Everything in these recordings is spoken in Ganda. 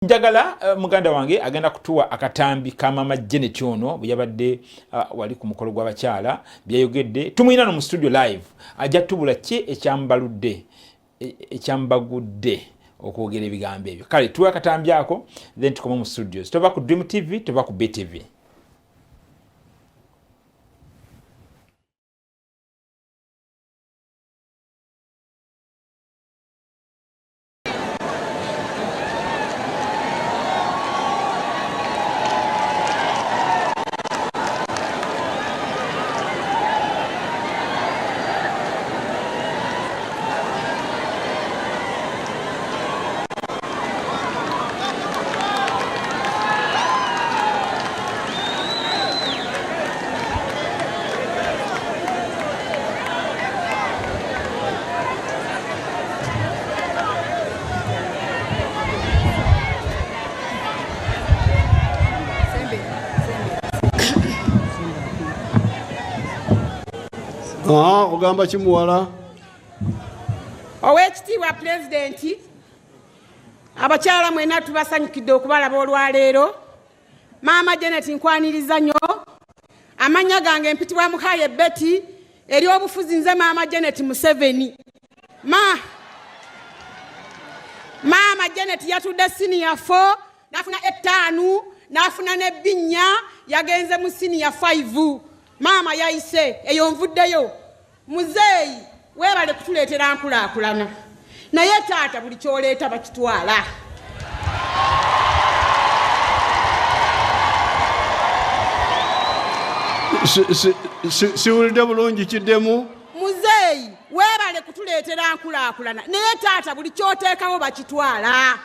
Njagala muganda wange agenda kutuwa akatambi ka mama Janet ono buyabadde wali ku mukolo gw'abakyala byayogedde tumuyina no mu studio live ajja tubula ki ekyambagudde okwogera ebigambo ebyo kale tuwa akatambi ako then tukoma mu studios tova ku Dream TV tova ku BTV. Ogamba kimuwala Owekitiibwa Pulezidenti abakyala mwena tubasanyukidde okubalaba olwaleero. Maama Janet nkwaniriza nnyo. Amanya gange mpitibwa Mukaye Betty eri obufuzi nze Maama Janet Museveni. Maama Janet yatudde senior 4 nafuna 5 nafuna ne binnya yagenze mu senior 5. Maama yayise eyo nvuddeyo. Muzeeyi weebale kutuleetera nkulaakulana naye taata buli kyoleeta bakitwala. siwulidde bulungi kiddemu. Muzeeyi weebale kutuleetera nkulaakulana naye taata buli kyoteekawo bakitwala.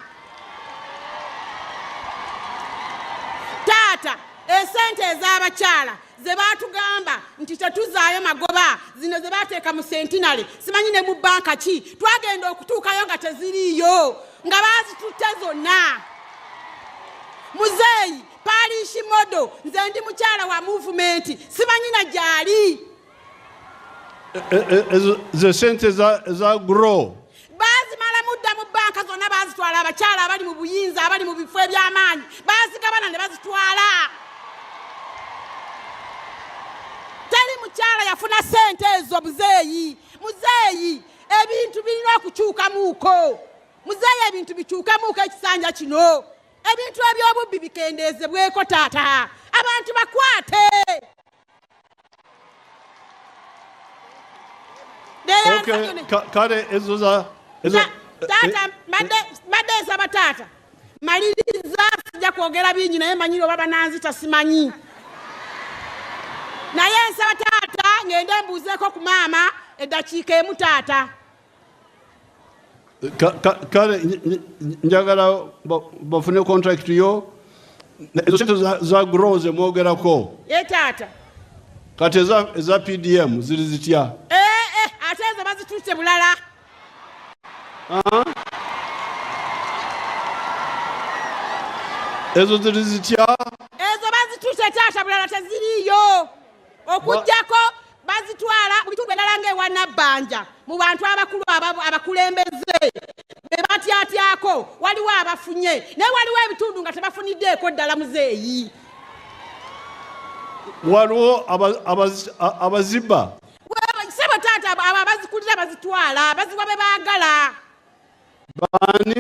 Taata esente ez'abakyala ze batugamba nti tetuzaayo magoba zino ze bateeka mu sentinale simanyi ne mu banka ki twagenda okutuukayo nga teziriiyo nga bazitutte zonna. Muzeeyi Parish Modo nze ndi mukyala wa movement simanyi na gyali. ze sente za grow bazimala mudda mu banka zonna bazitwala abakyala abali mu buyinza abali mu bifo eby'amaanyi bazigabana ne bazitwala. Teri mukyala yafuna sente ezo Muzeeyi. Muzeeyi ebintu birina okukyukamuuko. Muzeeyi ebintu bikyukamuuko ekisanja kino. Ebintu eby'obubbi bikendeezebweko taata. Abantu bakwate. kale ezo taata madde nsaba taata maliriza sijja kwogera bingi naye manyiri oba bananzita simanyi. Naye nsaba taata ngende mbuuzeeko ku maama eddakiika emu taata. kale njagala bafune contract yo ezo sente za grow ze mwogerako. Taata kati eza PDM ziri zitya? ate ezo bazituuse bulala. ezo ziri zitya? Ezo bazituuse taata bulala teziriiyo. Okujjako bazitwala mu bitundu endala ng'ewa Nabbanja mu bantu abakulu abakulembeze be batyatyako waliwo abafunye naye waliwo ebitundu nga tebafuniddeeko ddala Muzeeyi. waliwo abazibba sebo taata abo abazikulira bazitwala baziwa be baagala. Bani?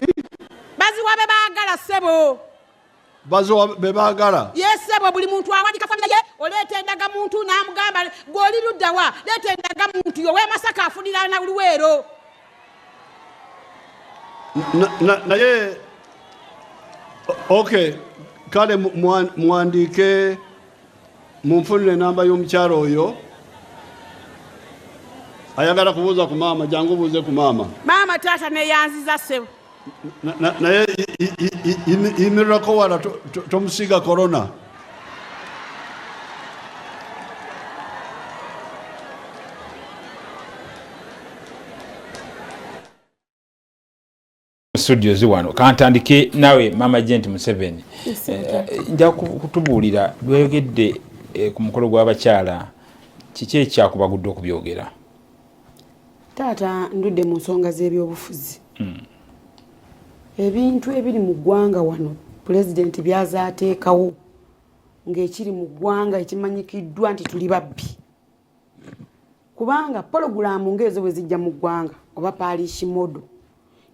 Baziwa be baagala sebo. baziwa be baagala. Sebo buli muntu awandika famire ye oleeta endaga muntu n'amugamba gw'oli luddawa leeta endaga muntu yo w'e Masaka afunira na Luweero. naye okay kale muwandiike munfunire enamba y'omukyalo oyo ayagala kubuuza ku maama jangu buuze ku maama. Maama taata neyanziza sebo. naye yimirirako wala tomusiiga korona. Studios wano kantandike nawe Maama Janet Museveni. Nja kutubuulira lweyogedde ku mukolo gw'abakyala kiki ekyakubagudde okubyogera? Taata ndudde mu nsonga z'ebyobufuzi. ebintu ebiri mu ggwanga wano pulezidenti byazaateekawo ng'ekiri mu ggwanga ekimanyikiddwa nti tuli babbi kubanga pologulaamu ng'ezo bwe zijja mu ggwanga oba paalishi modo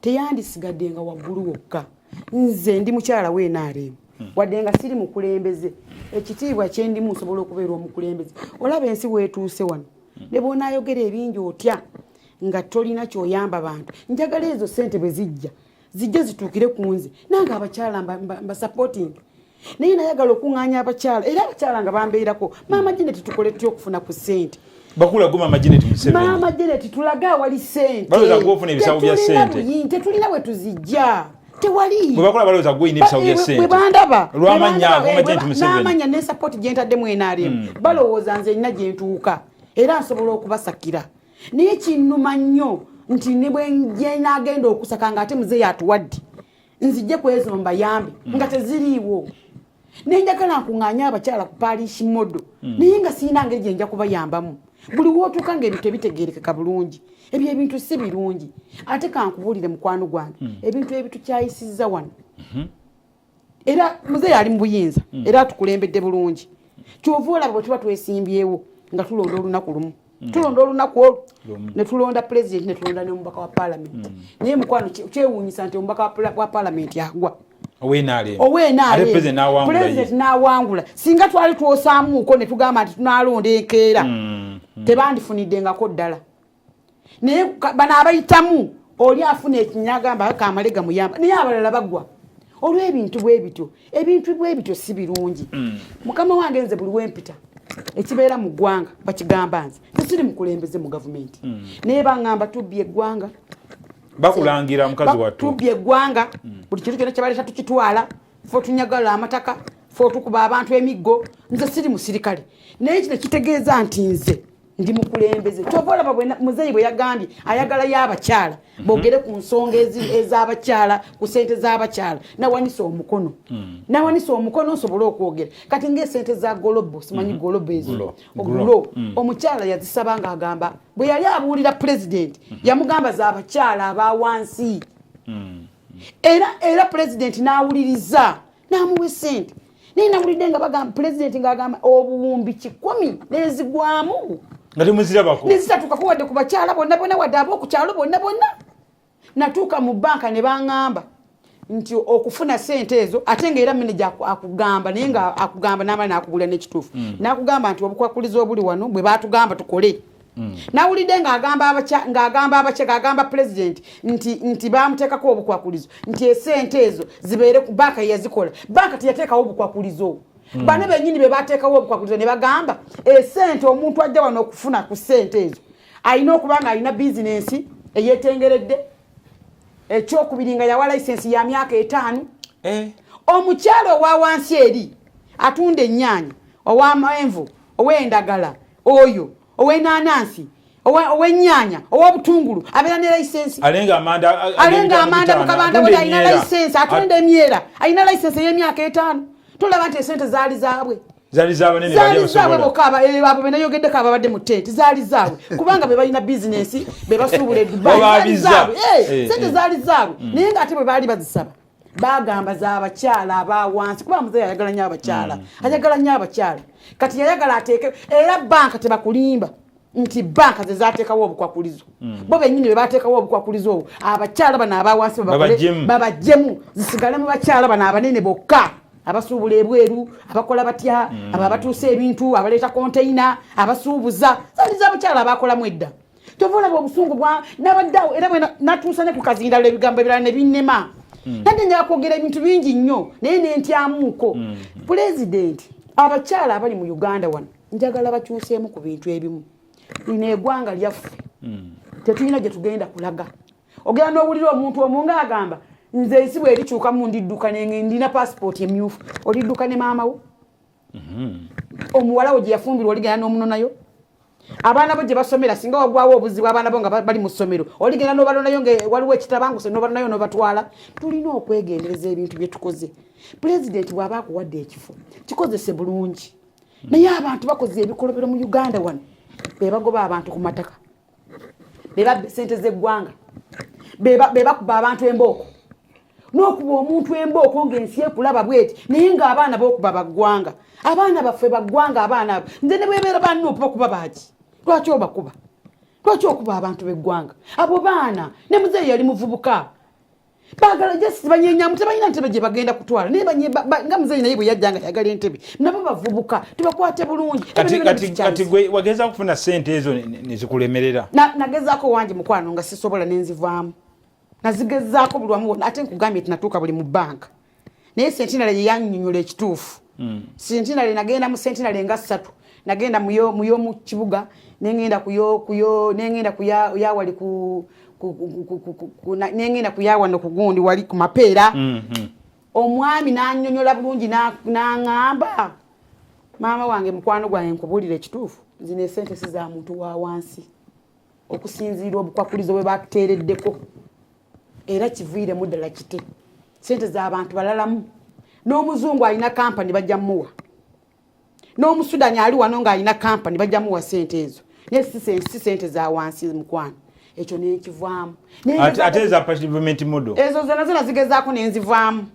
teyandisigadde nga waggulu wokka nze ndi mukyala w'enaaremu wadde nga siri mukulembeze ekitiibwa kyendimu nsobola okubeera omukulembeze olaba ensi weetuuse wano ne bw'onaayogera ebingi otya nga tolina ky'oyamba bantu njagala ezo ssente bwe zijja zituukire ku nze nange abakyala mbasapootingi naye nayagala okuŋŋaanya abakyala era abakyala nga bambeerako maama Janet tukole tutya okufuna ku ssente bakula goma Janet Museveni maama Janet tulage awali ssente balowooza gw'ofuna ebisawo bya ssente tetulina we tuzijja tewali bwe bakola balowooza gw'olina ebisawo bya ssente bwe bandaba lw'amannya agoma Janet Museveni n'amanya ne support gye ntaddemu NRM balowooza nze nina gye ntuuka era nsobola okubasakira naye kinnuma nnyo nti ne bwe naagenda okusaka ng'ate muzeeyi atuwadde nzijje ku ezo mbayambe nga teziriiwo nenjagala nkuŋŋaanya abakyala ku paalishi modo naye nga sirina ngeri gye nja kubayambamu buli wootuuka ng'ebintu ebitegeerekeka bulungi ebyo ebintu si birungi ate kankubuulire mukwano gwange ebintu ebitukyayisizza wano era muzeeyi ali mu buyinza era atukulembedde bulungi kyova olaba bwe tuba twesimbyewo nga tulonda olunaku lumu tulonda olunaku olwo ne tulonda pulezidenti ne tulonda n'omubaka wa paalamenti naye mukwano kyewuunyisa nti omubaka wa paalamenti agwa pulezidenti n'awangula singa twali twosaamuuko ne tugamba nti tunaalonda enkeera tebandifunidengako ddala naye bano abayitamu oli afuna ekinyagamba kamale gamuyamba naye abalala bagwa olw'ebintu bwe bityo ebintu bwe bityo si birungi mukama wange nze buli wempita ekibeera mu ggwanga bakigamba nze tesiri mukulembeze mu gavumenti naye baŋŋamba tubbye eggwanga bakulangira mukazi wattu tubbye eggwanga buli kintu kyonna kyebaleeta tukitwala fe tunyagala amataka fe tukuba abantu emiggo nze siri musirikale naye kino kitegeeza nti nze ndi mukulembeze kyova olaba muzeeyi bwe yagambye ayagalayo abakyala boogere ku nsonga ez'abakyala ku ssente z'abakyala nawanisa omukono nsobole okwogera kati ng'esente za golobo simanyi golobo ezo ogulo omukyala yazisaba ng'agamba bwe yali abuulira pulezidenti yamugamba z'abakyala abawansi era pulezidenti n'awuliriza n'amuwa essente naye nawulidde nga bagamba pulezidenti ng'agamba obuwumbi 100 n'ezigwamu nga temuzirabako nezitatuukako wadde ku bakyala bonna wadde ab'oku kyalo bonna natuuka mu banka ne baŋŋamba nti okufuna ssente ezo ate ng'era manager akugamba naye nga akugamba n'amala n'akugula n'ekituufu n'akugamba nti obukwakulizo obuli wano bwe baatugamba tukole nawulidde ng'agamba pulezidenti nti bamuteekako obukwakulizo nti essente ezo zibeere ku banka yazikola banka teyateekawo obukwakulizo bano bennyini be bateekawo obukwakulizo ne bagamba essente omuntu ajja wano okufuna ku ssente ezo alina okuba nga alina bizinensi eyeetengeredde ekyokubiri nga yawa layisensi ya myaka 5 omukyalo owa wansi eri atunda ennyaanya ow'amenvu ow'endagala oyo ow'enanansi ow'ennyaanya ow'obutungulu abeera ne layisensi alenga amanda mukabanda we alina layisensi atunda emyera alina layisensi ey'emyaka 5 tolaba nti esente zaali zaabwe zaali zaabwe bokka abo benayogeddeko ababadde mu ttenti zaali zaabwe kubanga be balina bizinensi be basuubula edubai sente zaali zaabwe naye ng'ate bwe baali bazisaba bagamba z'abakyala abawansi kuba muzeeyi ayagala nnyo abakyala kati yayagala ateeke era banka tebakulimba nti banka ze zaateekawo obukwakulizo bo bennyini be baateekawo obukwakulizo obwo abakyala bano abawansi babajjemu zisigale mu bakyala bano abanene bokka abasuubula ebweru abakola batya abatuusa ebintu abaleeta konteyina abasuubuza zaali z'abakyala abakolamu edda kyova olaba obusungu nabaddeawo era bwe natuusa ne ku kazindala ebigambo ebirala ne binnema nadde njala kwogera ebintu bingi nnyo naye nentyamuuko pulezidenti abakyala abali mu Uganda wano njagala bakyuseemu ku bintu ebimu lino eggwanga lyaffe tetulina gye tugenda kulaga ogenda n'owulira omuntu omu ng'agamba nze ensi bwe erikyukamu ndidduka ndina passport emyufu olidduka ne maama wo omuwala wo gye yafumbirwa oligenda n'omunonayo abaana bo gye basomera singa wagwawo obuzibu abaana bo nga bali mu ssomero oligenda n'obalonayo nga waliwo ekitabanguse n'obalonayo n'obatwala tulina okwegendereza ebintu bye tukoze pulezidenti bw'aba akuwadde ekifo kikozese bulungi naye abantu bakoze ebikolobero mu Uganda wano be bagoba abantu ku mataka be babba ssente z'eggwanga be bakuba abantu embooko n'okuba omuntu embooko ng'ensi ekulaba bweti naye ng'abaana b'okuba baggwanga abaana baffe baggwanga abaana abo nze ne bwebeera bannokuba kuba baaki lwaki obakuba lwaki okuba abantu b'eggwanga abo baana ne muzeeyi yali muvubuka baagala jesi banyenyamu tebalina ntebe gye bagenda kutwala naye nga muzeeyi naye bwe yajja nga yagala entebe nabo bavubuka tubakwate bulungi kati gwe wageza kufuna ssente ezo ne zikulemerera nagezaako wangi mukwano nga sisobola nenzivaamu nazigezaako buli wamu wonna ate nkugambye tinatuuka buli mu banka naye sentinale ye yannyonnyola ekituufu sentinale nagenda mu sentinale nga 3 nagenda muyo mu kibuga nengenda kuyawali nengenda kuyawa no kugundi wali ku mapeera omwami nannyonnyola bulungi n'aŋŋamba maama wange mukwano gwange nkubulira ekituufu zino esente si za muntu wa wansi okusinziira obukwakulizo bwe bakuteereddeko era kiviiremu ddala kite sente z'abantu balalamu n'omuzungu alina kampani bajja muwa n'omusudani ali wano ng'alina kampani bajja muwa sente ezo naye si sente za wansi mukwano ekyo nekivaamu ate za parliament model ezo zona zigezaako nenzivaamu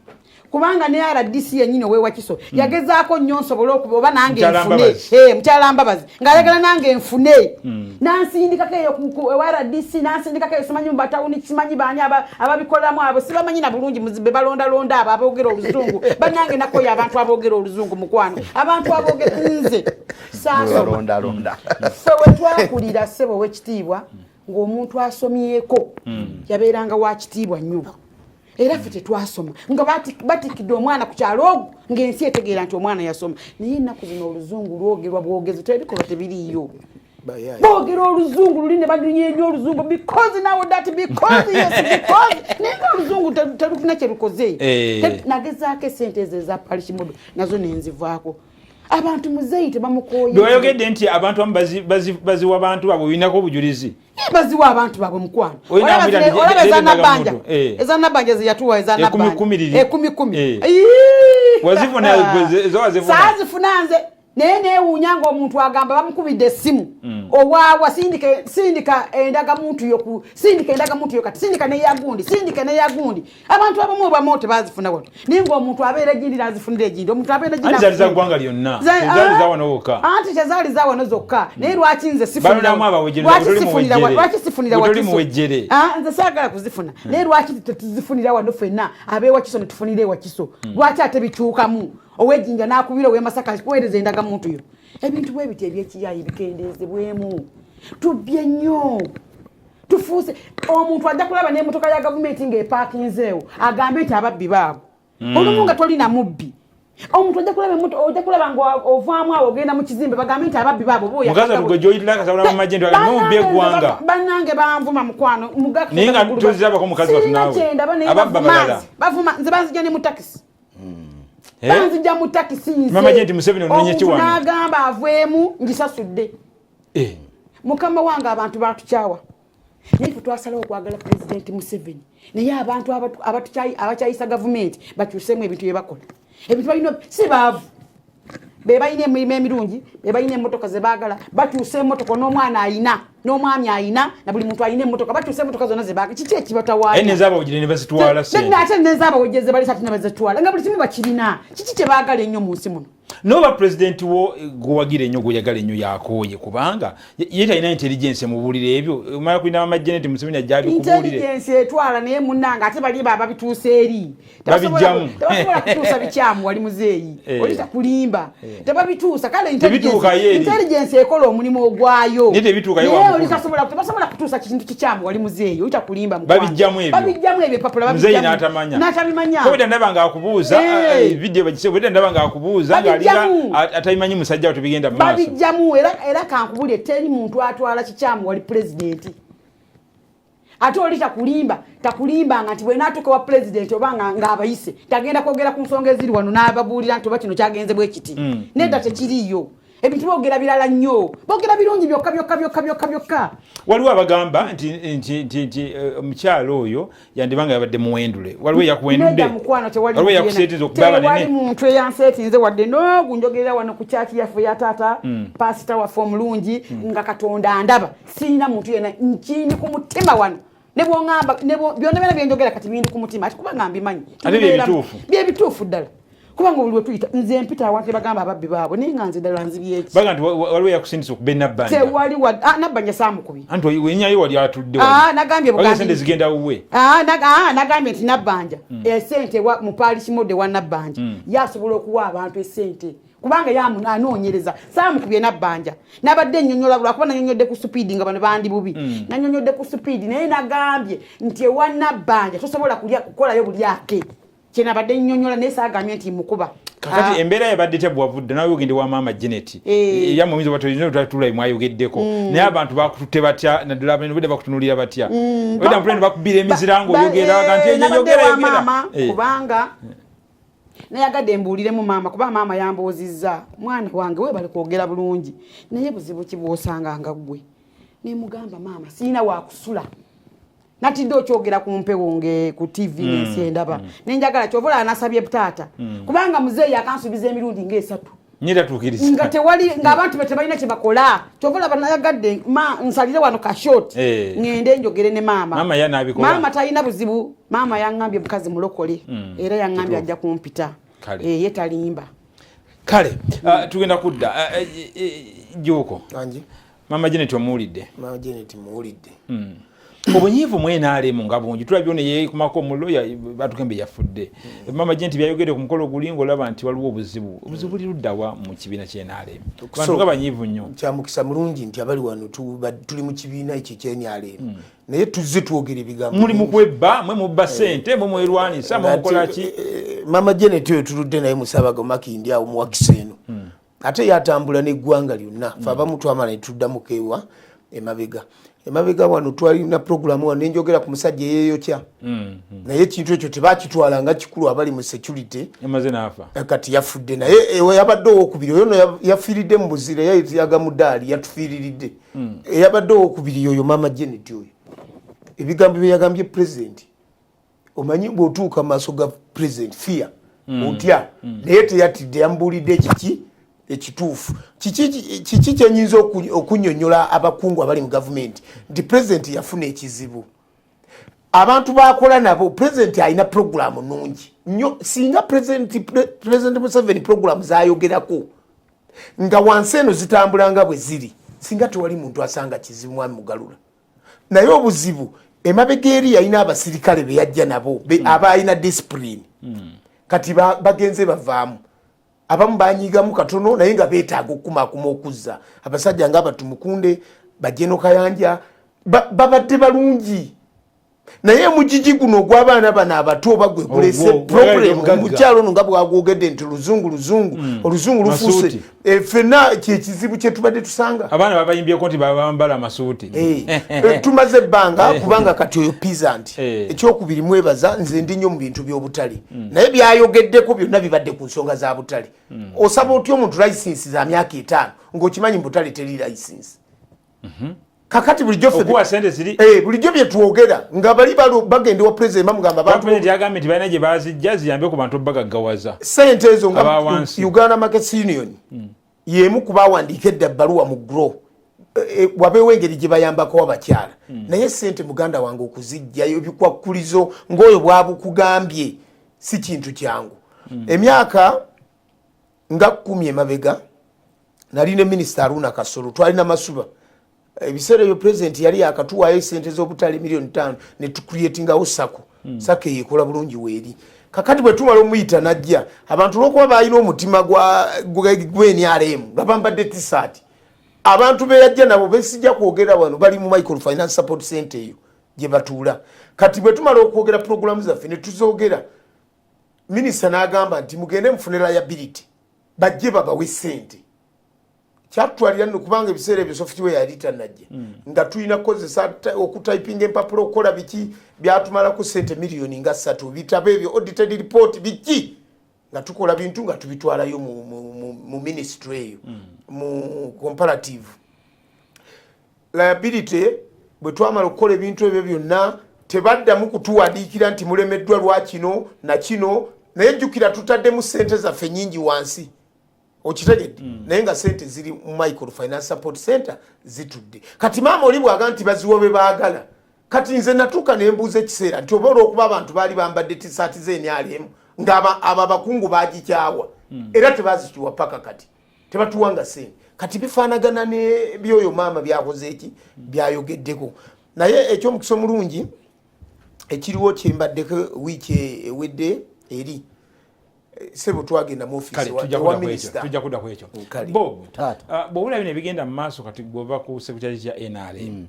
kubanga ne RDC yennyini owewakiso yagezaako nnyo nsobole okuba nange nfune mukyala Mbabazi ng'ayagala nange nfune nansindikako eyo ewa RDC nansindikako eyo simanyi mu batawuni kimanyi baani ababikolamu abo sibamanyi na bulungi muzibe balondalonda abo aboogera oluzungu bannange nakoyo abantu aboogera oluzungu mukwano abantu aboogera nze saasonda so wetwakulira ssebo w'ekitiibwa ng'omuntu asomyeko yabeeranga wa kitiibwa nnyo era ffe tetwasoma nga batikidde omwana ku kyalo ogwo ng'ensi etegeera nti omwana yasoma naye ennaku zino oluzungu lwogerwa bwogezi tebikolwa tebiriiyo boogera oluzungu luli ne badunyeenya oluzungu because now that because yes because naye oluzungu telufuna kye lukoze nagezaako esente ezo eza parish modo nazo nenzivaako abantu muzeeyi tebamukooye bweyogedde nti abantu amu baziwa abantu abo birinako obujulizi baziwa abantu babwe mukwano ezanabanja zeyatuwa ezanabanja 10 saazifuna nze naye neewuunya ng'omuntu agamba bamukubidde essimu owaawa sindika endagamuntu yo kati sindika neyagundi abantu abamu obamu tebazifuna wano naye ng'omuntu abeera egindi nazifunira egindi omuntu abeera egindi zali za ggwanga lyonna tezaali za wano wokka anti tezaali za wano zokka naye lwaki nze sifunira muwejjere nze saagala kuzifuna naye lwaki tetuzifunira wano ffenna abeewakiso ne tufunira ewakiso lwaki ate bituukamu owejjinja n'akubira ow'emasaka kuweereza endagamuntu yo ebintu bwe biti ebyekiyayi bikendezebwemu tubbye nnyo tufuuse omuntu ajja kulaba n'emmotoka ya gavumenti ng'epaakinzeewo agambe nti ababbi baabo olumu nga tolina mubbi omuntu ojja kulaba ng'ovaamu awo ogenda mu kizimbe bagambe nti ababbi baabo bannange banvuma mukwano naye nga tozirabako mukazi watu naawe ababba balala bavuma nze banzija ne mu takisi banzija mu takisi nze mama Jenti Museveni onenye kiwano n'agamba avwemu ngisasudde mukama wange abantu batukyawa naye ffe twasalawo okwagala pulezidenti Museveni naye abantu abakyayisa gavumenti bakyuseemu ebintu bye bakola ebintu balina si baavu be balina emirimu emirungi be balina emmotoka ze baagala bakyusa emmotoka n'omwana ayina n'omwami ayina na buli muntu ayina emmotoka bakyusa emmotoka zonna ze baagala kiki ekibatawaanya nezaabawojjere ne bazitwala ate nezaabawojjere ze balisa ate ne bazitwala nga buli kimu bakirina kiki kye baagala ennyo mu nsi muno noba pulezidenti wo gwewagira ennyo gweyagala ennyo yakooye kubanga ye talina intelligence mubuulire ebyo omala kulina mama Janet Museveni ajja abikubuulire intelligence etwala naye munnange ate bali baba bituusa eri babijjamu tebasobola kutuusa bikyamu wali muzeeyi oli takulimba tebabituusa kale intelligence ekola omulimu ogwayo naye oli tebasobola kutuusa kintu kikyamu wali muzeeyi oli takulimba babijjamu ebyo papula muzeeyi n'atamanya kobeda ndaba ng'akubuuza video bagise bweda ndaba ng'akubuuza atayimanyi musajja tubigenda mu maaso babijjamu era kankubulye teri muntu atwala kikyamu wali pulezidenti ate oli takulimbanga nti bwenaatuuka wa pulezidenti oba ng'abayise tagenda kwogera ku nsonga eziri wano n'ababuulira nti oba kino kyagenze bwe kiti nedda tekiriiyo ebintu boogera birala nnyo boogera birungi byokka waliwo abagamba nti omukyalo oyo yandibanga yabadde muwendule waliwo yakuwendudde waliwo yakuseetiza okuba banene tewali muntu eyanseetinze wadde n'ogu njogerera wano ku kyaki yaffe ya taata paasita waffe omulungi nga Katonda andaba sirina muntu yena nkini ku mutima wano nebo ngamba nebo byonna bena byenjogera kati bindi ku mutima ati kuba ngambi manyi bye bituufu ddala kubanga buli wetuyita nze mpita awantu bagamba ababbi baabo naye nga nze ddala nzibyeki baga nti waliwo yakusindisa okuba enabbanja tewali nabbanja saamukubi anti wenyayo wali atudde nagambye bugasente zigenda wuwe nagambye nti nabbanja esente mu palish mode wa nabbanja yasobola okuwa abantu esente kubanga anoonyereza saamukubye nabbanja nabadde nnyonnyola lwakuba nanyonyodde ku supiidi nga bano bandi bubi nanyonyodde ku supiidi naye nagambye nti ewa nabbanja tosobola kukolayo bulyake kyenabadde nnyonnyola naye saagambye nti mukuba kakati embeera yabadde tebwavudde nawe ogende wa maama Janet yamuyinza batulai mwayogeddeko naye abantu bakututte batya naddala abadde bakutunuulira batya weda mpuleni bakubira emizira ng'oyogera nti yogera kubanga nayagadde mbuuliremu maama kuba maama yamboozizza mwana wange webale kwogera bulungi naye buzibu ki bw'osanga nga ggwe nemugamba maama siina wakusula natidde okyogera ku mpewo ku TV n'ensi endaba nenjagala kyova anasabye taata kubanga muzeeyi akansuubiza emirundi ng'esatu nyiratuukiriza nga tewali ng'abantu be tebalina kye bakola kyova olaba nayagadde nsalire wano kashoti ngende njogere ne maama maama talina buzibu maama yaŋŋambye mukazi mulokole era yaŋŋambye ajja kumpita ye talimba kale tugenda kudda Joko maama Janet omuwulidde obunyiivu mwenaalemu nga bungi tulabye ono yeekumako omuloya batugembe yafudde maama Janet byayogedde ku mukolo guli ng'olaba nti waliwo obuzibu buli luddawa mu kibiina ky'enaalemu bantu nga banyiivu nnyo kyamukisa mulungi nti abali wano tuli mu kibiina ekyo ky'enaalemu naye tuzze twogera ebigambo muli mu kwebba mwe mubba ssente mwe mwerwanisa mwe mukola ki maama Janet oyo tuludde naye mu Ssaabagabo Makindi awo mu Wakisa eno ate yatambula n'eggwanga lyonna fe abamu twamala ne tuddamu keewa emabega wano twalina programu wano nenjogera ku musajja eyeeyokya naye ekintu ekyo tebakitwala nga kikulu abali mu security emaze n'afa kati yafudde naye yabadde owokubiri oyo yafiiridde mu buzira yaga mudaali yatufiiriridde eyabadde owokubiri oyo maama Janet oyo ebigambo bye yagambye president omanyi bw'otuuka mu maaso ga president fear otya naye teyatidde yambuulidde ekiki ekituufu kiki kyenyinza okunnyonnyola abakungu abali mu gavumenti nti president yafuna ekizibu abantu bakola nabo president alina programu nungi nnyo singa president Museveni programu zayogerako nga wansi eno zitambulanga bwe ziri singa tewali muntu asanga kizibu mwami Mugalula naye obuzibu emabega eri yalina abasirikale be yajja nabo aba alina discipline kati bagenze bavaamu abamu banyigamu katono naye nga beetaaga okukumaakuma okuzza abasajja nga Batumukunde Bajeno Kayanja babadde balungi naye mujiji guno gw'abaana bano abato bagwe kulese problem mukyalo no nga bwagwogedde nti oluzungu lufuuse ffenna kyekizibu kye tubadde tusanga abaana babayimbyeko nti bambala amasuuti tumaze ebbanga kubanga kati oyo peasant ekyokubiri mwebaza nze ndi nnyo mu bintu by'obutale naye byayogeddeko byonna bibadde ku nsonga za butale osaba otya omuntu license za myaka 5 ng'okimanyi mu butale teri license kakati bulijjo byetwogera nga bali bagende wa president bamugamba yagambye nti balina gye bazijja ziyambe ku bantu bagaggawaza sente ezo nga Uganda Markets Union yemu kubawandiika edda ebbaluwa mu grow wabeewo engeri gye bayambako abakyala naye sente muganda wange okuzijjayo ebikwakkulizo ng'oyo bwabukugambye si kintu kyangu emyaka nga 10 emabega nali ne minisita Aruna Kasolo twalina Masuba ebiseera ebyo president yali akatuwaayo sente z'obutale million 5 ne tucreatingawo sako sako yekola bulungi weeri kakati bwe tumala omuyita najja abantu olwokuba balina omutima gw'NRM babambadde t-shirt abantu beyajja nabo besijja kwogera wano bali mu microfinance support center eyo gye batuula kati bwe tumala okwogera programu zaffe ne tuzoogera minisita n'agamba nti mugende mufune liability bajje babawe sente kyatwalira no kubanga ebiseera ebyo software yali tanajja nga tulina kozesa okutypinga empapula okola biki byatumala ku sente miliyoni nga 3 bitabo ebyo audited report biki nga tukola bintu nga tubitwalayo mu ministry eyo mu comparative liability bwe twamala okukola ebintu ebyo byonna tebaddamu kutuwandiikira nti mulemeddwa lwa kino na kino naye jjukira tutaddemu sente zaffe nyingi wansi okitegedde naye nga sente ziri mu microfinance support center zitudde kati maama oli bwaga nti baziwa be baagala kati nze natuuka ne mbuuza ekiseera nti oba olw'okuba abantu baali bambadde tisaati z'enyalemu ng'abo abakungu baagikyawa era tebaazituwa paka kati tebatuwanga sente kati bifaanagana ne byoyo maama byakoze eki byayogeddeko naye ekyomukisa omulungi ekiriwo kyembaddeko wiiki ewedde eri sebo twagenda mu office wa minister tujja kudda ku ekyo bw'obulaba bino ebigenda mu maaso kati gwova ku sekretary kya NRM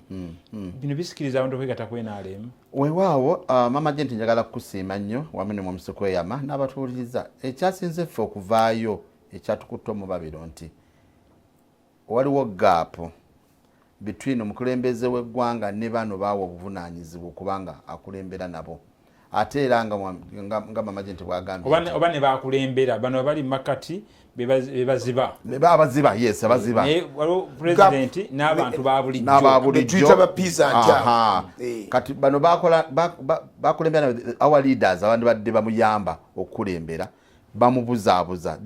bino bisikiriza abantu okwegatta ku NRM weewaawo mama Janet njagala kukusiima nnyo wamu ne mwamusi kweyama n'abatuuliriza ekyasinze ffe okuvaayo ekyatukutte omubabiro nti waliwo gaapu between omukulembeze w'eggwanga ne bano baawa obuvunaanyizibwa okubanga akulembera nabo ate era nga mama Janet bwagambye oba ne bakulembera bano bali makati bebaziba abaziba yes abaziba waliwo president n'abantu babulijjo kati bano bakulembera our leaders abandi badde bamuyamba okukulembera bamubuzaabuza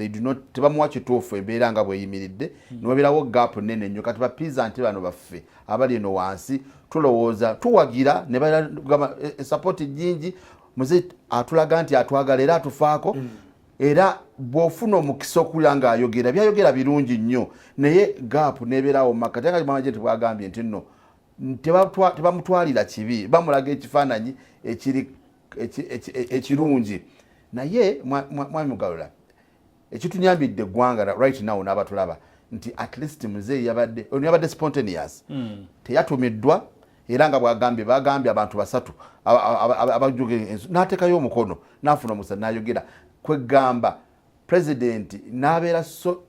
tebamuwa kituufu embeera nga bweyimiridde niwabeerawo gaapu nene nnyo kati bapiizanti bano baffe abali eno wansi tulowooza tuwagira ne bagamba esapooti nyingi muze atulaga nti atwagala era atufaako era bw'ofuna omukisa okulya ng'ayogera byayogera birungi nnyo naye gaapu nebeerawo makati nga mama Janet bwagambye nti nno tebamutwalira kibi bamulaga ekifaananyi ekirungi naye mwami Mugalula ekitunyambidde eggwanga right now n'abatulaba nti at least muzeeyi yabadde spontaneous teyatumiddwa era nga bagambye abantu basatu abajuge n'ateekayo omukono n'afuna omusa n'ayogera kwegamba president n'abeera so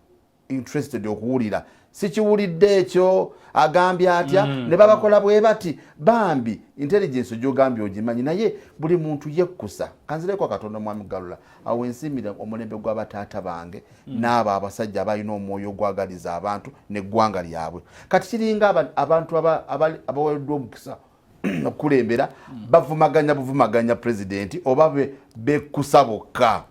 interested okuwulira sikiwulidde ekyo agambye atya ne babakola bwe bati bambi intelligence gy'ogambye ogimanyi naye buli muntu yekkusa kanzireko Katonda mwami Mugalula awo ensimira omulembe gw'abataata bange n'abo abasajja abalina omwoyo ogwagaliza abantu n'eggwanga lyabwe kati kiringa abantu abaweereddwa omukisa okukulembera bavumaganya president oba bekkusa bokka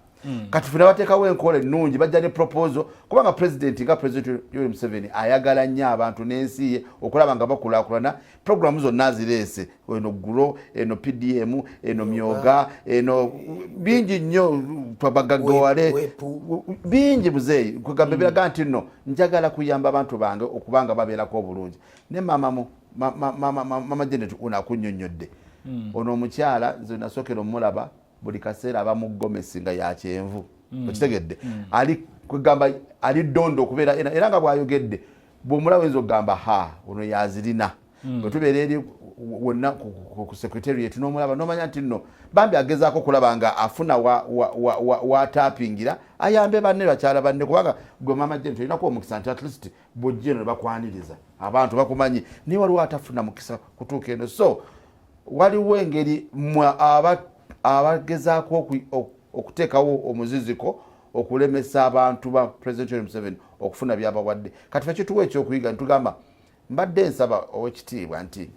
kati funa bateekawo enkola ennungi bajja ne proposal kubanga president Yoweri Museveni ayagala nnyo abantu n'ensi ye okulaba nga bakulaakulana programu zonna zireese eno GROW eno PDM eno myoga eno bingi nnyo twabagaggawale bingi muzeeyi kugamba biraga nti nno njagala kuyamba abantu bange okubanga babeerako obulungi ne mama Janet unakunnyonnyodde ono omukyala nze nasookera omulaba buli kaseera abamugomesi nga ya kyenvu okitegedde ali kugamba ali dondo okubeera era nga bw'ayogedde bw'omulaba oyinza okugamba ono yazirina bwe tubeera eri wonna ku secretariat n'omulaba n'omanya nti nno bambi agezaako okulaba nga afuna wataapingira ayambe banne bakyala banne kubanga gwe mama Janet olinaku omukisa nti at least bw'ojja eno ne bakwaniriza abantu bakumanyi naye waliwo atafuna mukisa kutuuka eno so waliwo engeri abagezaako okuteekawo omuziziko okulemesa abantu ba President Yoweri Museveni okufuna byabawadde kati fe kituwa ekyokuyiga ntugamba mbadde nsaba owekitiibwa nti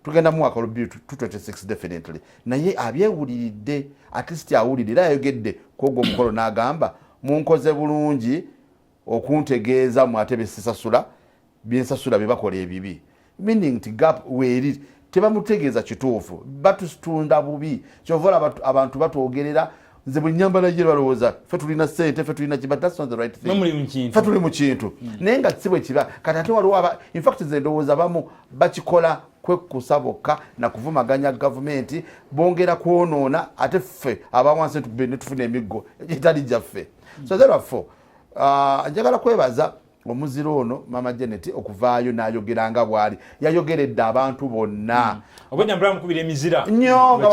tugenda mu mwaka 2026 definitely naye abyewuliridde at least awulire era yayogedde kwogwo omukolo n'agamba munkoze bulungi okuntegeeza mu ate besisasula byensasula bye bakola ebibi meaning ti gap weeri tebamutegeeza kituufu batusitunda bubi kyovola abantu batwogerera nze bwe nyambala ye balowooza fe tulina ssente fe tulina kiba that's not the right thing fe tuli mu kintu naye nga si bwe kiba kati ate waliwo in fact nze ndowooza bamu bakikola kwekkusa bokka na kuvumaganya gavumenti bongera kwonoona ate ffe abawansi ne tufuna emiggo egitali gyaffe so therefore njagala kwebaza omuziro ono mama Janet okuvaayo n'ayogeranga bwali yayogeredde abantu bonna obwenyambulamu kubira emizira nnyo nga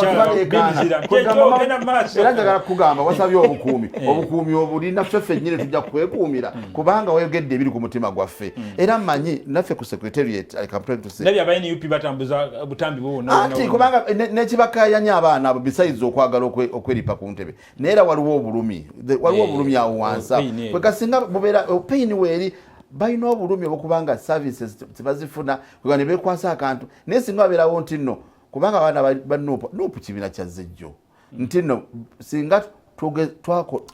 era njagala kugamba wasabye obukuumi obulina ffeffe nnyini tujja kwekuumira kubanga wayogedde ebiri ku mutima gwaffe era mmanyi naffe ku secretariat anti kubanga nekibakayanya abaana abo besides okwagala okweripa ku ntebe naye era waliwo obulumi awo wansa kwekasinga bubeera pain weeri balina obulumi obwokubanga services tebazifuna kwega ne beekwasa akantu naye singa babeerawo nti nno kubanga abaana banuupu kibiina kya zzejjo nti nno singa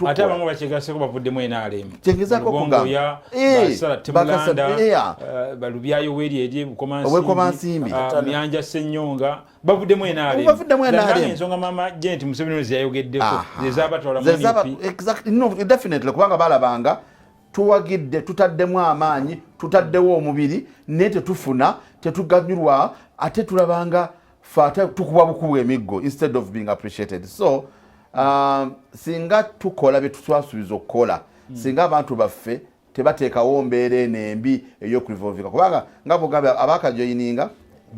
ate abamu bakyegaseko bavuddemu NRM kyengezako okugamba Basala Temulanda Balubyayo weri eri Bukomansimbi Myanja Ssenyonga bavuddemu NRM ensonga Maama Janet Museveni ziyayogeddeko zezabatwala mu exactly no definitely kubanga balabanga tuwagidde tutaddemu amaanyi tutaddewo omubiri naye tetufuna tetuganyulwa ate tulabanga fata tukuba bukubu emiggo instead of being appreciated. So singa tukola bye tutwasubiza okukola singa abantu baffe tebateekawo mbeera enembi ey'okulivolvinga kubanga nga bugamba abakajoyininga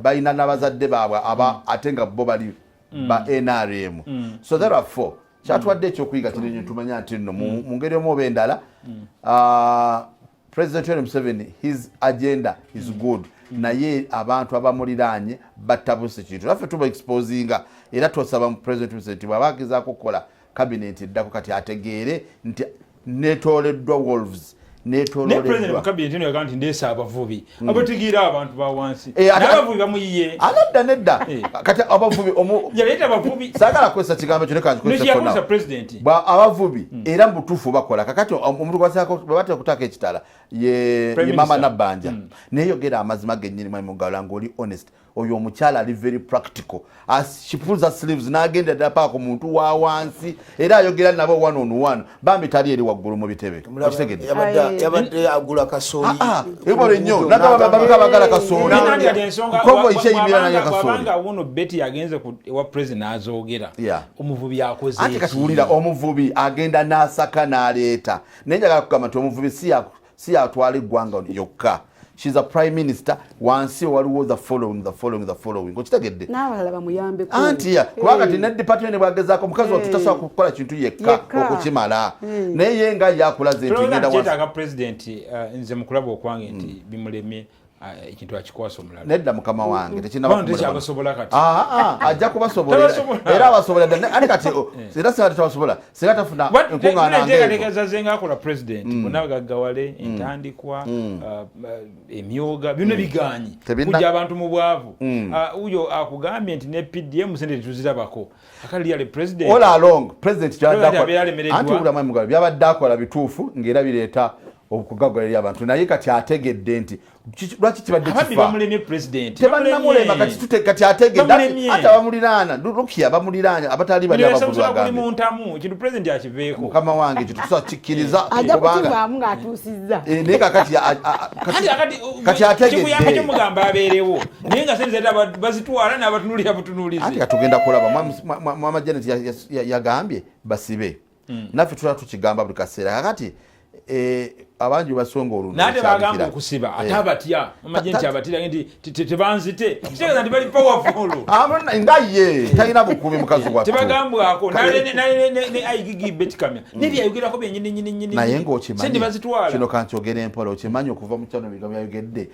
balina n'abazadde baabwe ate nga bo bali ba NRM. So therefore kyatuwadde ekyokuyiga kino tumanya nti nno mu ngeri omu oba endala President Museveni his agenda is good naye abantu abamuliraanye batabuse kintu naffe tuba exposinga era twasaba mu President Museveni bw'abagezaako okukola cabinet eddako kati ategeere nti neetooleddwa wolves ne president wa cabinet ino yakanti ndesa abavubi abatigira abantu ba wansi n'abavubi bamuyiye nedda kati abavubi yaleta abavubi sagala kwesa kigambo kino kanzi kwesa president ba abavubi era mbutufu bakola kakati omuntu kwasako babate kutaka ekitala ye mama Nabanja neyogera amazima gennyini mu Mugala ngoli honest oyo omukyala ali very practical as she pulls her sleeves n'agenda ddala ku muntu wa wansi era ayogera nabo one on one bambi tali eri waggulu mu bitebe okitegedde yabadde agula kasooli ebole nnyo bagala kasooli kongo isheyimira naye kasooli kubanga wono Betty yagenze wa president azogera omuvubi akoze ate katuwulira omuvubi agenda n'asaka n'aleeta naye njagala kugamba nti omuvubi si yatwala eggwanga yokka. She's a prime minister wansi waliwo the following okitegedde n'abalala bamuyambeko anti kubanga tina department bwagezaako mukazi watutasobola kukola kintu yekka okukimala naye ye nga yakulaze nti ngenda wansi president nze mukulaba okwange nti bimulemye ekintu akikwasa omulala nedda mukama wange tekinabasobola kati ajja kubasobola era abasobola ani kati era singa tetabasobola singa tafuna enkuŋŋaana nteekateeka akola president bonna bagaggawale entandikwa emyoga byonna biganyi kujja abantu mu bwavu uyo akugambye nti ne PDM sente tetuzirabako akali yale president all along president anti ulamu mugalo byabadde akola bituufu ng'era bireeta okugaggala eri abantu naye kati ategedde nti lwaki kibadde kifa kati ategedde ate abamuliraana lukia bamuliraanye abatali bali mukama wange ekyo tusobola kikkiriza naye kati ategedde katugenda kulaba Mama Janet yagambye basibe naffe tulaba tukigamba buli kaseera kakati abanji basonga oluntu nate bagamba okusiba atabatya amajenti abatira nti tebanzite kitegeza nti bali powerful ngaye talina bukubi mukazi gwaffe tebagambwako ne ayigigi betkamya neri ayogerako byennyini naye ng'okimanyi kino kankyogera empola okimanyi okuva mu kyano bigambo yayogedde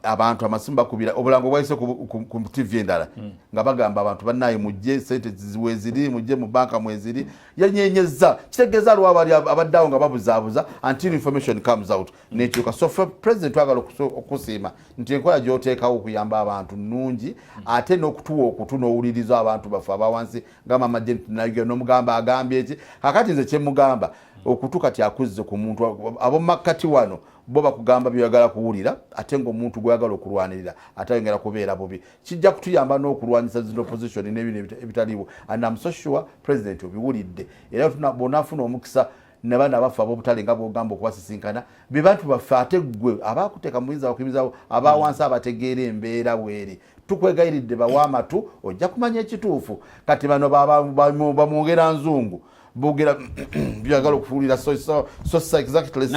abantu amasimu bakubira obulango bwayise ku TV endala nga bagamba abantu bannaye mujje sente weziri mujje mu banka mweziri yanyenyeza kitegeeza lwabo abaddawo nga babuzaabuza until information comes out nekyuka. So for president twagala okusiima nti enkola gy'oteekawo okuyamba abantu nnungi ate n'okutuwa okutu n'owuliriza abantu baffe abawansi nga Mama Janet nayo n'omugamba agambye eki kakati nze kyemugamba okutu kati akuzze ku muntu ab'omumakkati wano bo bakugamba byagala kuwulira ate ng'omuntu gweyagala okulwanirira atayongera kubeera bubi kijja kutuyamba n'okulwanyisa zino opposition n'ebintu ebitaliwo and I'm so sure president obiwulidde era bonafuna omukisa ne bana baffe ab'obutale nga bw'ogamba okubasisinkana be bantu baffe ate ggwe abaakuteeka muyinza okuyimizawo abawansi abategeera embeera bweri tukwegayiridde bawaamatu ojja kumanya ekituufu kati bano bamwogera nzungu bogera byagala okufuulira so exactly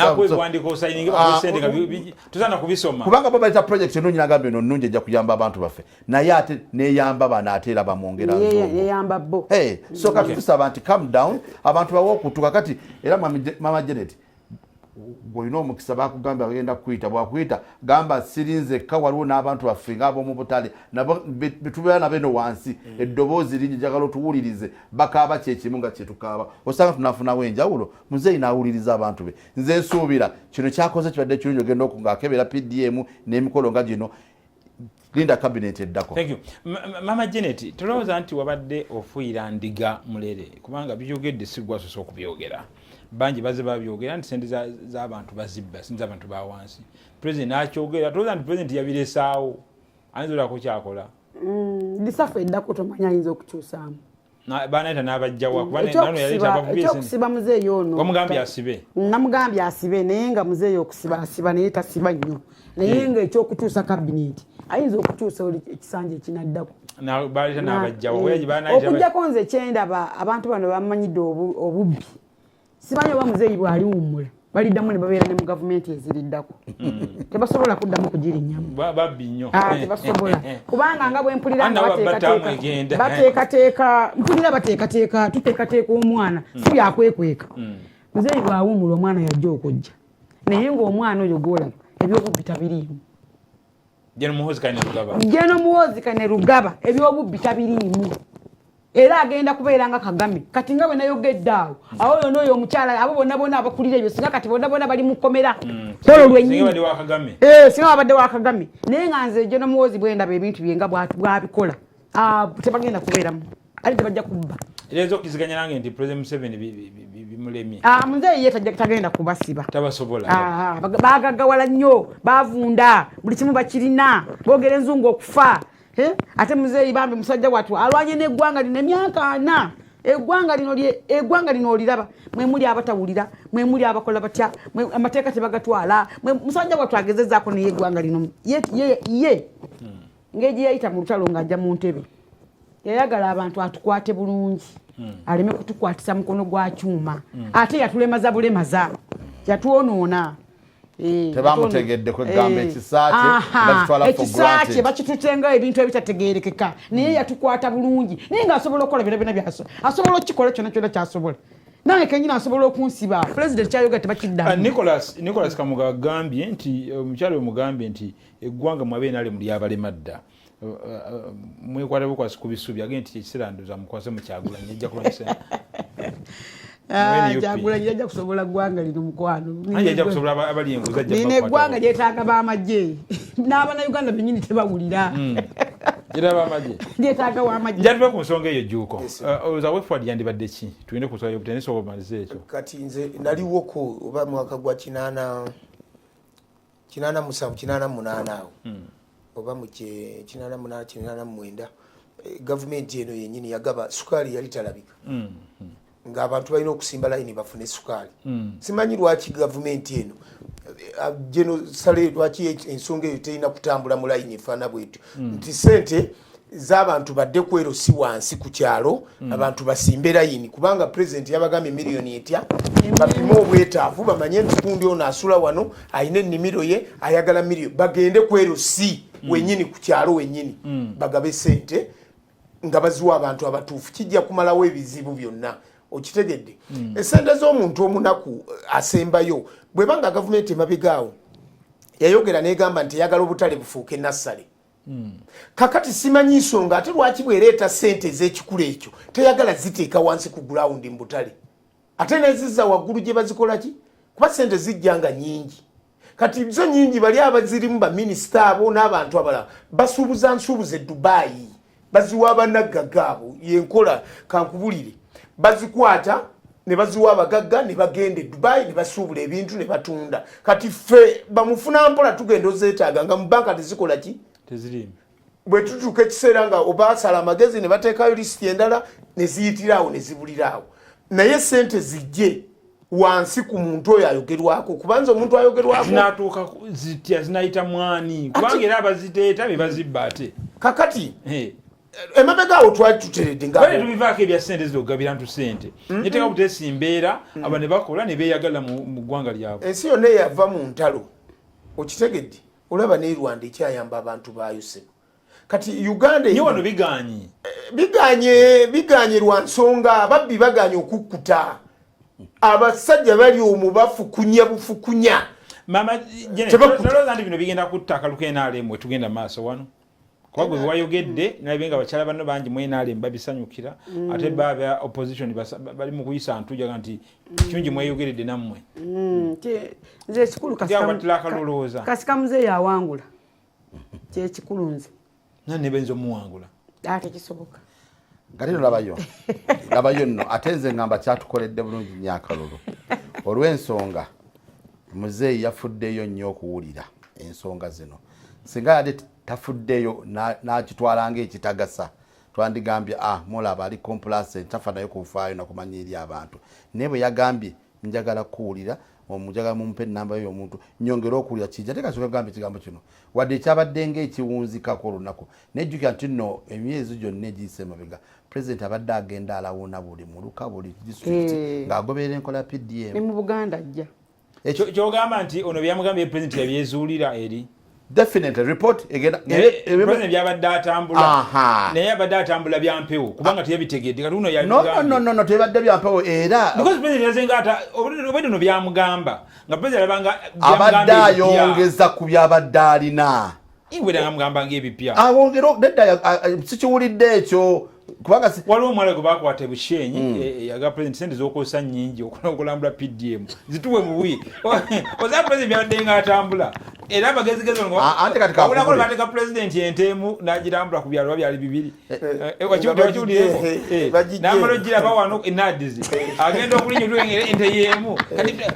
tuzana kubisoma kubanga baba ita project eno nyinagambe eno nnungi ejja kuyamba abantu baffe naye ate neyamba bano ate era bamwongera nzungu so kati tusaba nti calm down abantu bawo okutuka kati era Mama Janet bw'olina omukisa bakugamba bagenda kukuyita bwakuyita gamba sirinzekka waliwo n'abantu baffe ng'ab'omu butale betubeera nabeno wansi eddoboozi lingi njagala otuwulirize bakaaba kyekimu nga kyetukaaba osanga tunafunawo enjawulo muzeeyi n'awuliriza abantu be nze nsuubira kino kyakoze kibadde kirungi ogenda ng'akebera PDM n'emikolo nga gino linda cabinet eddako. Thank you. Mama Janet, tulowooza nti wabadde ofuuyira ndiga mulere kubanga byogedde sigwasosa okubyogera. Bangi baze babyogera nti sente z'abantu bazibba, sente z'abantu ba wansi. President akyogera, tulowooza nti president yabiresaawo. Ayinza okukyakola. Lisafu eddako tomanya ayinza okukyusaamu. Banaita n'abajjawa okusiba muzeeyi ono wamugambye asibe namugambye asibe naye nga muzeeyi asiba naye tasiba nnyo naye nga ekyokukyusa kabineti ayinza okukyusa ekisanja ekinaddako baleeta n'abajjawa okugjako nze kyendaba abantu bano bamanyidde obubbi simanyi oba muzeeyi bwali wummula baliddamu ne babeera ne mu gavumenti eziriddako tebasobola kuddamu kugirinnyamu babbi nnyo tebasobola kubanga nga bwe mpulira nga bateekateeka mpulira bateekateeka tuteekateeka omwana si byakwekweka muzeeyi bwawummula omwana yajja okujja naye ng'omwana oyo gwolaba ebyobubbi tabiriimu Jeno Muhoozi Kane Rugaba ebyobubbi tabiriimu era agenda kubeera nga Kagame kati nga bwe nayogedde awo n'oyo omukyala abo bonna abakulira ebyo singa kati bonna bali mu kkomera solo lwennyini singa babadde wa Kagame naye nga nze Jeno Muhoozi bwe ndaba ebintu bye nga bwabikola tebagenda kubeeramu ate tebajja kubba era okiziganya nange nti President Museveni bimulemye muzeeyi ye tagenda kubasiba tabasobola bagagawala nnyo bavunda buli kimu bakirina boogera enzungu okufa ate muzeeyi bambi musajja watu alwanye n'eggwanga lino emyaka 4 eggwanga lino oliraba mwe muli abatawulira mwe muli abakola batya amateeka tebagatwala musajja watu agezezzaako naye eggwanga lino ye ng'egi yayita mu lutalo ng'ajja mu ntebe yayagala abantu atukwate bulungi aleme kutukwatisa mukono gwa kyuma ate yatulemaza bulemaza yatwonoona tebamutegedde kwegamba ekisaakye bakitutenga ebintu ebitategeerekeka naye yatukwata bulungi naye ng'asobola okukola byonna byaso asobola okukikola kyonna kyonna kyasobola nange kenyini asobola okunsiba president kyayogera tebakiddamu Nicholas Kamuga agambye nti omukyalo omugambye nti eggwanga mwabeere nale muli abalemadda mwekwata bukwasi ku bisubi agende nti ekiseera ndoza mukwase mu Kyagulanyi ajja kulwanyisa Kyagulanyi ajja kusobola ggwanga lino mukwano ajja kusobola abali enguzi ajja nina eggwanga lyetaaga b'amagye n'Abannayuganda bennyini tebawulira lyetaaga w'amagye njatuva ku nsonga eyo Jjuuko oza wefwadi yandibadde ki tugende ku nsonga y'obutane sobola omalize ekyo kati nze naliwoko oba mwaka gwa 88 awo oba mu 88 gavumenti eno yennyini yagaba sukaali yali talabika ng'abantu balina okusimba layini bafune sukaali simanyi lwaki gavumenti eno Jeno Sale lwaki ensonga eyo terina kutambula mu layini efaana bwetyo nti sente z'abantu badde kwero si wansi ku kyalo abantu basimbe layini kubanga pulezidenti yabagambye miliyoni etya bapime obwetaavu bamanye nti kundi ono asula wano ayina ennimiro ye ayagala miliyoni bagende kwero si wennyini ku kyalo wennyini bagabe sente nga baziwa abantu abatuufu kijja kumalawo ebizibu byonna okitegedde esente z'omuntu omunaku asembayo bwebanga gavumenti emabegaawo yayogera negamba nti yagala obutale bufuuke nassale kakati simanyi nsonga ate lwaki bwereeta sente ez'ekikulu ekyo teyagala ziteeka wansi ku gulawundi mu butale ate nezizza waggulu gye bazikolaki kuba sente zijja nga nyingi kati zo nyingi bali abazirimu baminisita abo n'abantu abalala basuubuza nsuubuza Dubai baziwa abannagagga abo yenkola kankubulire bazikwata ne baziwa abagagga ne bagenda Dubai ne basuubula ebintu ne batunda kati ffe bamufuna mpola tugenda ozeetaaga nga mu banka tezikola ki tezirimu bwe tutuuka ekiseera nga obaasala amagezi ne bateekayo lisiti endala ne ziyitiraawo ne zibuliraawo naye sente zijje wansi ku muntu oyo ayogerwako kubanza omuntu ayogerwako zinatuuka zitya zinayita mwani kubanga era abaziteeta be bazibba ate kakati emabegaawo twali tuteredde nga tubivaako ebya sente zogabira ntu sente neteeka buteesi mbeera aba ne bakola ne beeyagala mu ggwanga lyabwe ensi yonna eyava mu ntalo okitegedde olaba ne Rwanda ekyayamba abantu baayo sebo kati Uganda ye wano biganye lwa nsonga ababbi baganye okukkuta abasajja bali omwo bafukunya bufukunya mama nalooza nti bino bigenda kutta akaluka NRM tugenda maaso wano kuba gwe wayogedde nabenga bakyala banno bangi mu NRM babisanyukira ate baba opposition bali mu kuyisa ntujaga nti kingi mweyogeredde nammwe nze ekikulu kasika muzeeyi awangula kyekikulu nze ne benzo muwangula ate kisoboka ngati labayo nno ate nze ngamba kyatukoledde bulungi nyakalulu olw'ensonga muzeeyi yafuddeyo nnyo okuwulira ensonga zino singa yadde tafuddeyo n'akitwala ng'ekitagasa twandigambye mulaba ali complacent tafa nayo kufaayo nakumanya eri abantu naye bwe yagambye njagala kuwulira omujagala mumpe ennamba y'omuntu nyongera okuwulira kijja ate kasooka gambye ekigambo kino wadde ekyabadde ng'ekiwunzikako olunaku nejjukira nti nno emyezi gyonna egiyise emabega pulezidenti abadde agenda alawuna buli muluka buli disitulikiti ng'agoberera enkola ya PDM ne mu Buganda ajja kyogamba nti ono byamugambye pulezidenti yabyezuulira eri definitely report president byabadde atambula naye yabadde atambula byampewo kubanga teyabitegedde kati uno no tebadde byampewo era because president yazenga ata obadde no byamugamba nga president abanga abadde ayongeza ku byabadde alina ingwera ngamugamba ng'ebipya awongera nedda sikiwulidde ekyo kubanga waliwo omwala gwe bakwata ebushenyi yaga president sente z'okosa nnyingi okulambula PDM zituwe mu bwi oza president byabadde nga atambula era abagezigezi olwo bateka president entemu n'agirambula ku byalo babyali bibiri n'amala ogiraba wano enadizi agenda okulinya olwengere ente yemu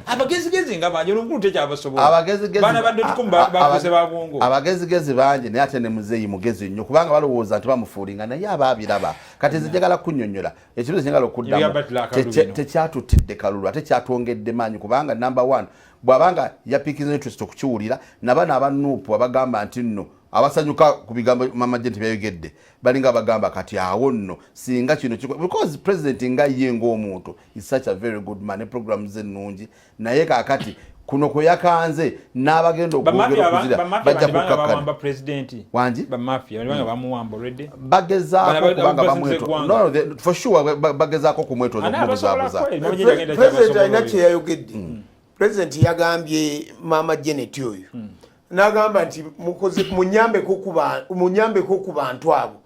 abagezigezi nga bangi olwomukulu tekyabasobola baana badde tukumu bakose babwongo abagezigezi bangi naye ate ne muzeeyi mugezi nnyo kubanga balowooza nti bamufuulinga naye aba abiraba kati nzijagala kunnyonnyola ekibuzo kyengala okuddamu tekyatutidde kalulu ate kyatwongedde maanyi kubanga number 1 bw'abanga yapiikiza interest okukiwulira nabana abanuupu abagamba nti nno abasanyuka ku bigambo mama Janet byayogedde balinga bagamba kati awo nno singa kino because president nga ye ng'omuntu is such a very good man program ze nnungi naye kaakati kuno kwe yakanze n'abagenda okwogera okuzira bajja kukakana president wangi bamafia banga bamuwamba already bagezaako kubanga bamweto no for sure bagezaako kumwetoza okumubuzabuza president alina kye yayogedde president yagambye mama Janet oyo n'agamba nti munyambeko ku bantu abo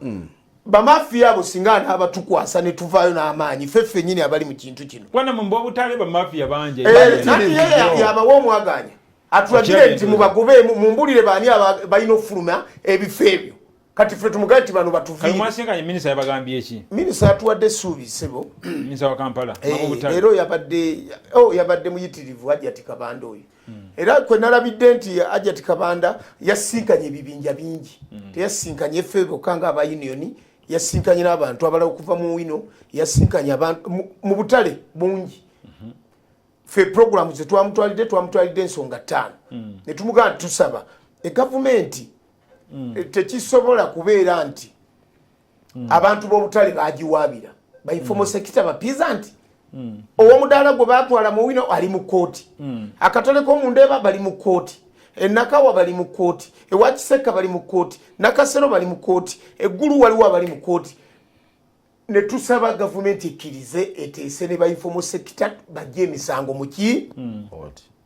bamafia abo singa n'abatukwasa ne tuvaayo n'amaanyi feffe nyini abali mu kintu kino kwana mu mbobutale bamafia banje yabawa omwaganya atulagire nti mubagobeemu mumbulire baani balina okufuluma ebifo ebyo kati ffe tumugaye nti bano batuviirimwasinkanye minisita yabagambye eki minisita yatuwadde essuubi ssebo minisita wa Kampala era yabadde muyitirivu Hajjati Kabanda oyo era kwe nalabidde nti Hajjati Kabanda yasinkanye ebibinja bingi teyasinkanye ffe bokka nga aba union yasinkanye n'abantu abalala okuva mu wino yasinkanye abantu mu butale bungi ffe programu twamutwalidde ensonga 5 ne tumugamba tusaba egavumenti tekisobola kubeera nti abantu b'obutale bagiwaabira bainformal sector bapiza nti owomudaala gwe batwala mu wino ali mu kooti akatale k'omundeeba bali mu kooti enakawa bali mu kooti ewakiseka bali mu kooti nakasero bali mu kooti eggulu waliwo abali mu kooti ne tusaba gavumenti ekkirize eteese ne bainformal sector bajje emisango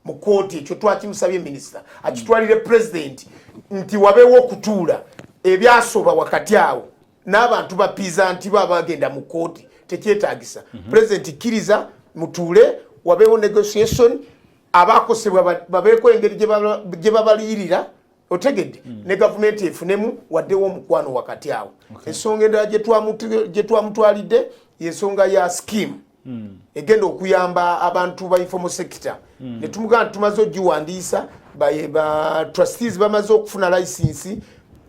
mu kooti ekyo twakimusabye minisita akitwalire president nti wabeewo okutuula ebyasoba wakati awo n'abantu bapiza nti babagenda mu kooti tekyetaagisa president ikkiriza mutuule wabeewo negotiation abakosebwa babeeko engeri gye babaliyirira otegedde ne gavumenti efunemu waddewo omukwano wakati awo ensonga endala gye twamutwalidde yensonga ya scheme egenda okuyamba abantu ba informal sector ne tumugamba tumaze ogiwandiisa ba trustees bamaze okufuna license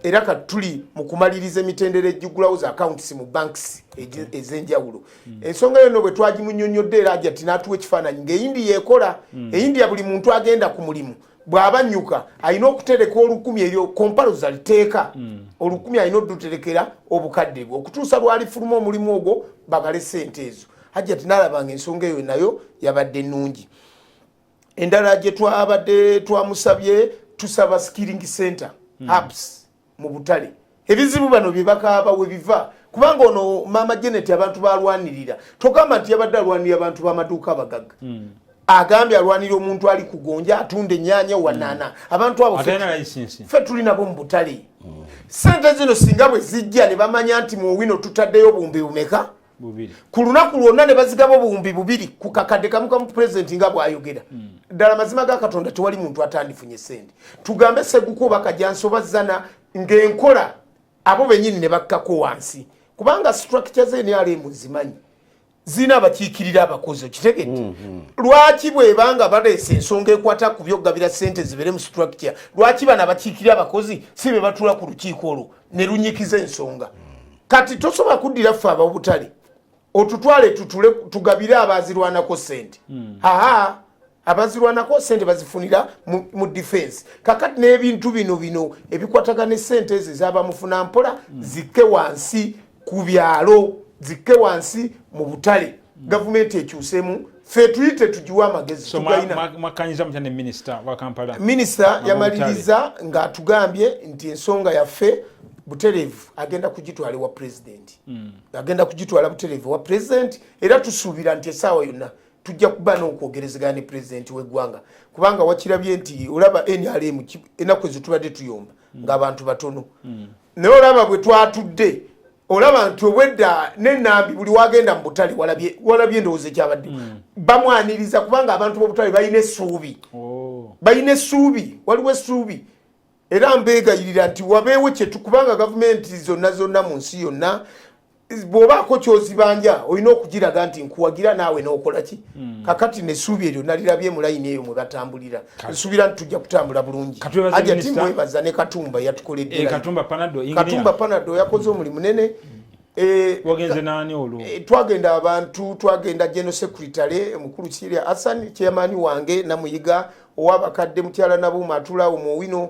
era kati tuli mu kumaliriza emitendera egigulawo za accounts mu banks ez'enjawulo ensonga yonna bwe twagimunnyonnyodde era Hajjati n'atuwa ekifaananyi ng'eyindi yeekola eyindi ya buli muntu agenda ku mulimu bw'abanyuka alina okutereka olukumi eryo komparoza liteeka olukumi alina oduterekera obukadde bwe okutuusa lwalifuluma omulimu ogwo bagale ssente ezo Hajjati n'alabanga ensonga eyo nayo yabadde nnungi endala gye twabadde twamusabye tusaba skilling center hubs mu butale ebizibu bano bye bakaaba we biva kubanga ono mama Janet abantu balwanirira togamba nti yabadde alwanirira abantu b'amaduuka abagagga agambye alwanirira omuntu ali kugonja atunda ennyanya wanana abantu abo ffe tuli nabo mu butale sente zino singa bwe zijja ne bamanya nti mu wino tutaddeyo buwumbi bumeka ku lunaku lwonna ne bazigaba obuwumbi 2 ku kakadde kamu kamu president nga bw'ayogera ddala mazima ga Katonda tewali muntu atandifunye sente tugambe Seguko bakajjansobazana ng'enkola abo benyini ne bakkako wansi kubanga structure ze NRM zimanyi zina abakiikirira abakozi kitegedde lwaki bwebanga baleese ensonga ekwata ku byogabira ssente zibere mu structure lwaki bana abakiikirira abakozi si be batula ku lukiiko olwo ne lunyikiza ensonga kati tosobola kuddira ffe ababutale otutwale tutule tugabire abazirwanako ssente abazirwanako ssente bazifunira mu defense kakati n'ebintu bino ebikwatagana essente ezo ez'abamufuna mpola zikke wansi ku byalo zikke wansi mu butale gavumenti ekyusemu ffe tuyite tugiwa amagezi mwakanyiza mutya ne minisita wa Kampala minisita yamaliriza ng'atugambye nti ensonga yaffe butereevu agenda kugitwala wa president agenda kugitwala butereevu wa president era tusuubira nti essaawa yonna tujja kuba n'okwogerezegana ne president w'eggwanga kubanga wakirabye nti olaba NRM ennaku ezo tubadde tuyomba ng'abantu batono naye olaba bwe twatudde olaba nti obwedda n'ennambi buli wagenda mu butale walabye endowooza ekyabadde bamwaniriza kubanga abantu b'obutale balina essuubi waliwo essuubi era mbeegayirira nti wabeewo kubanga gavumenti zonna mu nsi yonna bw'obaako kyozibanja olina okugiraga nti nkuwagira naawe n'okola ki kakati nessuubi eryo nalirabye mu layini eyo mwe batambulira nsuubira nti tujja kutambula bulungi aja timwebaza ne Katumba yatukoledde Katumba Panado yakoze omulimu munene wagenze nani olwo twagenda abantu twagenda General Secretary mukulu Kiria Hassan chairman wange namuyiga owabakadde mukyala nabo matula omuwino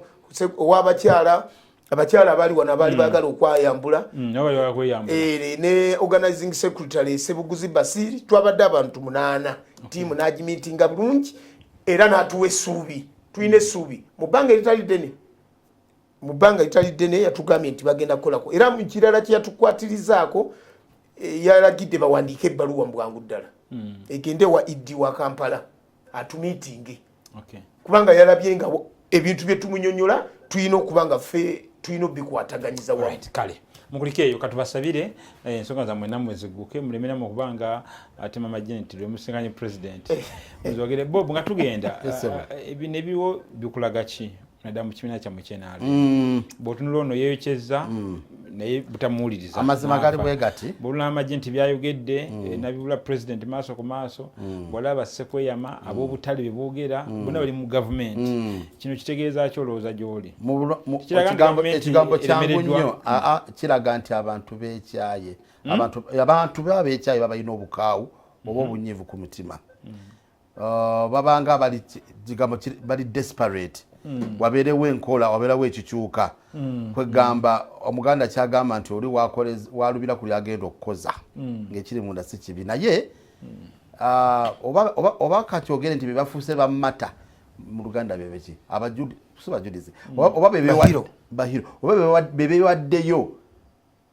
owabakyala abakyala abali wana bali bagala okwayambula ne organizing secretary Sebuguzi Basiri twabadde abantu 8 team naji meeting bulungi era natuwe essuubi tuyine essuubi mu banga litali dene yatugambye nti bagenda kukolako era mu kirala kyatukwatirizaako yalagidde bawandike ebbaluwa mu bwangu ddala egende wa idi wa Kampala atumeeting kubanga yalabye nga ebintu bye tumunyonyola tuyina okubanga ffe tuyina obikwataganyiza wamu kale mukulike eyo katubasabire ensonga zammwe nammwe zigguke mulemeramu okubanga ate Mama Janet lwe musinganye president muzogere Bob nga tugenda ebino ebiwo bikulaga ki naddala mu kibiina kyammwe kyenaali bw'otunula ono yeeyokyezza naye butamuwuliriza amazima gali bwe gati bw'olula amagye nti byayogedde nabibula president maaso ku maaso bw'olaba Sekweyama ab'obutale bye boogera bonna bali mu gavumenti kino kitegeeza ki olowooza gy'oli ekigambo kyangu nnyo kiraga nti abantu beekyaye abantu baba beekyaye baba balina obukaawu oba obunyiivu ku mutima babanga bali desperate wabeerewo enkola wabeerawo ekikyuka kwegamba omuganda kyagamba nti oli walubira ku lyagenda okukoza ng'ekiri munda si kibi naye oba kati ogere nti bebafuuse bammata mu Luganda bebeki abajulizi oba bahiro oba bebewaddeyo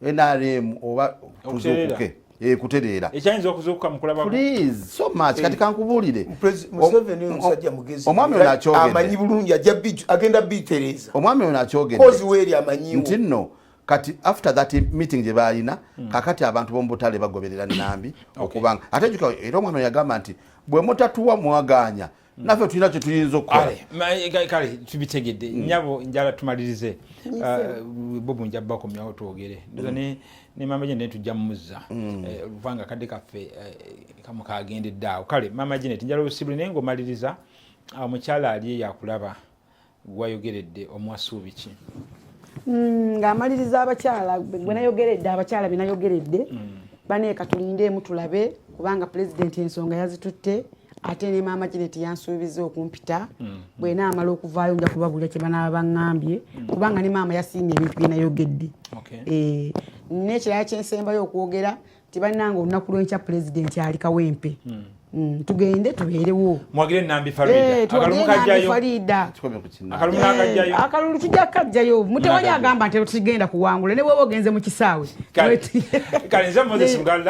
NRM oba kuzuukuke kutereera ekyayinza okuzuukuka mukulaba please so much kati kankubuulire Museveni omusajja mugezi omwami ono akyogedde amanyi bulungi agenda bitereeza omwami ono akyogedde kozi weeri amanyiwo nti nno kati after that meeting gye baalina kakati abantu b'omubutale bagoberera Nambi okubanga ate juka era omwami ono yagamba nti bwe mutatuwa mwaganya naffe tulina kye tuyinza okukola kale tubitegedde nyabo njala tumalirize Bobu njabba komyawo twogere ne Mama Janet tujja muzza oluvanga kadde kaffe kamukagendedde awo kale Mama Janet njala obusibuli naye ng'omaliriza omukyala ali yakulaba gwayogeredde omwasuubi ki ng'amaliriza abakyala gwe nayogeredde abakyala be nayogeredde baneeka tulindeemu tulabe kubanga pulezidenti ensonga yazitutte ate ne Mama Janet yansuubiza okumpita bwena amala okuvaayo nja kubabulya kye banaaba baŋŋambye kubanga ne maama yasiimye ebintu bye nayogedde n'ekirala kyensembayo okwogera tibalinanga olunaku lw'enkya pulezidenti ali kawempe tugende tubeerewo mwagire Nambi Farida akalulu tujja kajjayo mutewali agamba nti tugenda kuwangula ne bw'oba ogenze mu kisaawe kale nze Moses Muganda